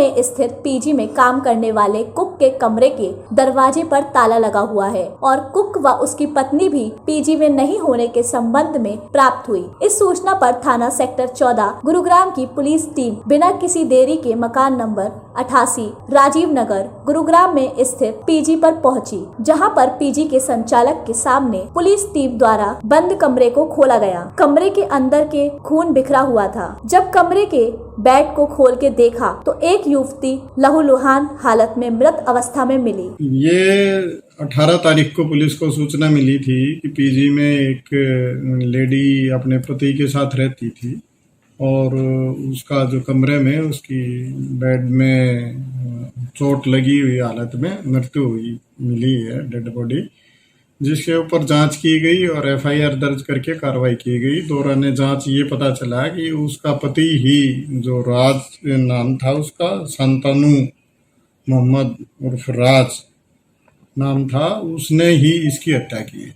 में स्थित पीजी में काम करने वाले कुक के कमरे के दरवाजे पर ताला लगा हुआ है और कुक व उसकी पत्नी भी पीजी में नहीं होने के संबंध में प्राप्त हुई। इस सूचना पर थाना सेक्टर 14 गुरुग्राम की पुलिस टीम बिना किसी देरी के मकान नंबर 88 राजीव नगर गुरुग्राम में स्थित पीजी पर पहुंची, जहां पर पीजी के संचालक के सामने पुलिस टीम द्वारा बंद कमरे को खोला गया। कमरे के अंदर के खून बिखरा हुआ था। जब कमरे के बेड को खोल के देखा तो एक युवती लहूलुहान हालत में मृत अवस्था में मिली। ये 18 तारीख को पुलिस को सूचना मिली थी कि पीजी में एक लेडी अपने पति के साथ रहती थी और उसका जो कमरे में उसकी बेड में चोट लगी हुई हालत में मृत्यु हुई मिली है, डेड बॉडी, जिसके ऊपर जांच की गई और एफआईआर दर्ज करके कार्रवाई की गई। दौरान जांच ये पता चला कि उसका पति ही, जो राज नाम था उसका, शांतनु मोहम्मद उर्फ राज नाम था, उसने ही इसकी हत्या की।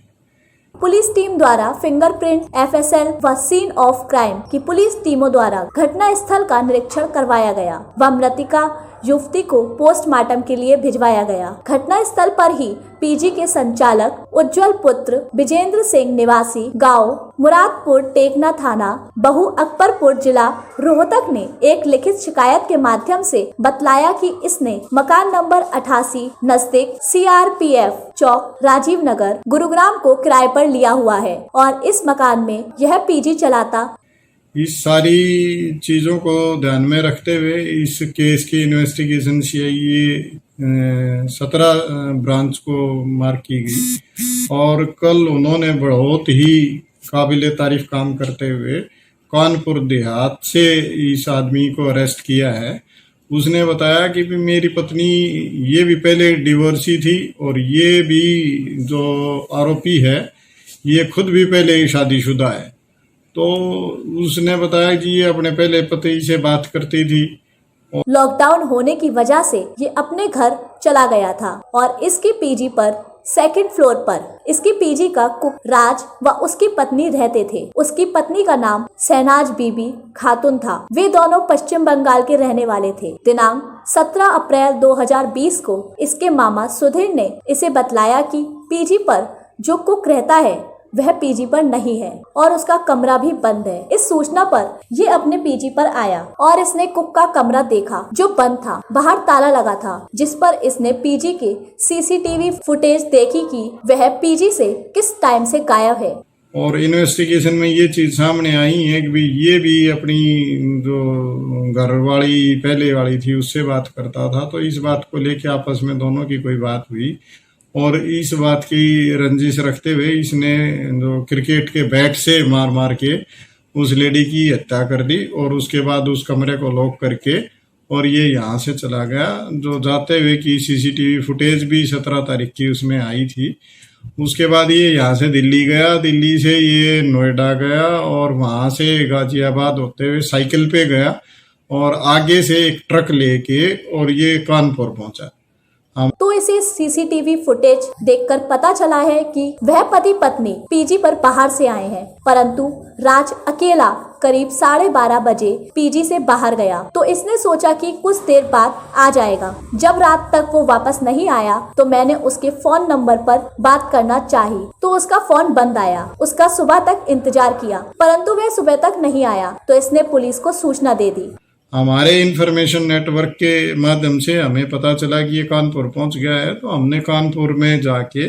पुलिस टीम द्वारा फिंगरप्रिंट, एफएसएल व सीन ऑफ क्राइम की पुलिस टीमों द्वारा घटना स्थल का निरीक्षण करवाया गया व मृतिका युवती को पोस्टमार्टम के लिए भिजवाया गया। घटना स्थल पर ही पीजी के संचालक उज्जवल पुत्र विजेंद्र सिंह निवासी गांव मुरादपुर टेकना थाना बहु अकबरपुर जिला रोहतक ने एक लिखित शिकायत के माध्यम से बतलाया कि इसने मकान नंबर 88 नजदीक सीआरपीएफ चौक राजीव नगर गुरुग्राम को किराए पर लिया हुआ है और इस मकान में यह पीजी चलाता। इस सारी चीज़ों को ध्यान में रखते हुए इस केस की इन्वेस्टिगेशन सीआईए 17 ब्रांच को मार्क की गई और कल उन्होंने बहुत ही काबिले तारीफ काम करते हुए कानपुर देहात से इस आदमी को अरेस्ट किया है। उसने बताया कि भी मेरी पत्नी ये भी पहले डिवोर्सी थी और ये भी जो आरोपी है ये खुद भी पहले ही शादीशुदा है। तो उसने बताया कि ये अपने पहले पति से बात करती थी। लॉकडाउन होने की वजह से ये अपने घर चला गया था और इसकी पीजी पर सेकंड फ्लोर पर इसकी पीजी का कुक राज व उसकी पत्नी रहते थे। उसकी पत्नी का नाम शहनाज बीबी खातून था। वे दोनों पश्चिम बंगाल के रहने वाले थे। दिनांक 17 अप्रैल 2020 को इसके मामा सुधीर ने इसे बतलाया कि पीजी पर जो कुक रहता है वह पीजी पर नहीं है और उसका कमरा भी बंद है। इस सूचना पर ये अपने पीजी पर आया और इसने कुक का कमरा देखा जो बंद था, बाहर ताला लगा था, जिस पर इसने पीजी के सीसीटीवी फुटेज देखी कि वह पीजी से किस टाइम से गायब है। और इन्वेस्टिगेशन में ये चीज सामने आई है कि ये भी अपनी जो घरवाली पहले वाली थी उससे बात करता था, तो इस बात को लेके आपस में दोनों की कोई बात हुई और इस बात की रंजिश रखते हुए इसने जो क्रिकेट के बैट से मार मार के उस लेडी की हत्या कर दी और उसके बाद उस कमरे को लॉक करके और ये यहाँ से चला गया। जो जाते हुए की सीसीटीवी फुटेज भी 17 तारीख की उसमें आई थी। उसके बाद ये यहाँ से दिल्ली गया, दिल्ली से ये नोएडा गया और वहाँ से गाजियाबाद होते हुए साइकिल पे गया और आगे से एक ट्रक लेके और ये कानपुर पहुंचा। तो इसे सीसीटीवी फुटेज देखकर पता चला है कि वह पति पत्नी पीजी पर बाहर से आए हैं, परंतु राज अकेला करीब 12:30 बजे पीजी से बाहर गया। तो इसने सोचा कि कुछ देर बाद आ जाएगा। जब रात तक वो वापस नहीं आया तो मैंने उसके फोन नंबर पर बात करना चाही तो उसका फोन बंद आया। उसका सुबह तक इंतजार किया परंतु वह सुबह तक नहीं आया तो इसने पुलिस को सूचना दे दी। हमारे इंफॉर्मेशन नेटवर्क के माध्यम से हमें पता चला कि ये कानपुर पहुंच गया है, तो हमने कानपुर में जाके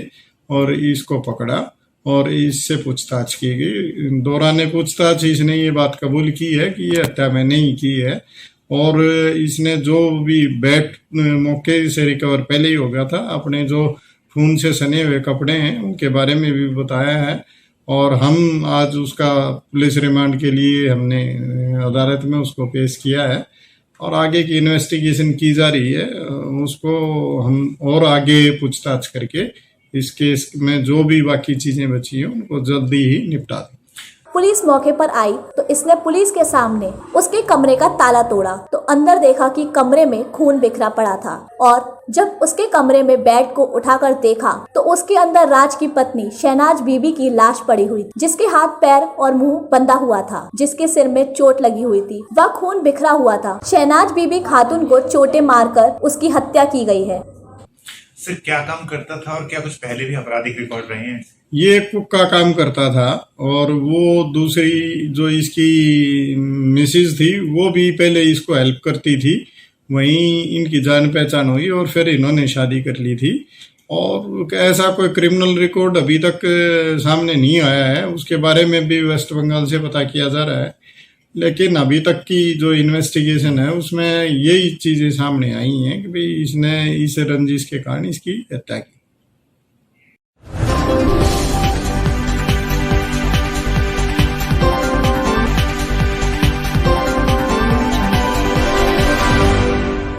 और इसको पकड़ा और इससे पूछताछ की गई। दौरान पूछताछ इसने ये बात कबूल की है कि ये हत्या मैंने ही की है और इसने जो भी बैट मौके से रिकवर पहले ही हो गया था, अपने जो खून से सने हुए कपड़े हैं उनके बारे में भी बताया है और हम आज उसका पुलिस रिमांड के लिए हमने अदालत में उसको पेश किया है और आगे की इन्वेस्टिगेशन की जा रही है। उसको हम और आगे पूछताछ करके इस केस में जो भी बाकी चीजें बची हैं उनको जल्दी ही निपटा दें। पुलिस मौके पर आई तो इसने पुलिस के सामने उसके कमरे का ताला तोड़ा तो अंदर देखा कि कमरे में खून बिखरा पड़ा था और जब उसके कमरे में बेड को उठाकर देखा तो उसके अंदर राज की पत्नी शहनाज बीबी की लाश पड़ी हुई थी, जिसके हाथ पैर और मुंह बंधा हुआ था, जिसके सिर में चोट लगी हुई थी, वह खून बिखरा हुआ था। शहनाज बीबी खातून को चोटें मारकर उसकी हत्या की गई है। सर क्या काम करता था और क्या कुछ पहले भी आपराधिक रिकॉर्ड रहे हैं? ये कुक का काम करता था और वो दूसरी जो इसकी मिसेज थी वो भी पहले इसको हेल्प करती थी, वहीं इनकी जान पहचान हुई और फिर इन्होंने शादी कर ली थी। और ऐसा कोई क्रिमिनल रिकॉर्ड अभी तक सामने नहीं आया है, उसके बारे में भी वेस्ट बंगाल से पता किया जा रहा है, लेकिन अभी तक की जो इन्वेस्टिगेशन है उसमें यही चीज़ें सामने आई हैं कि भाई इसने इस रंजिश के कारण इसकी हत्या की।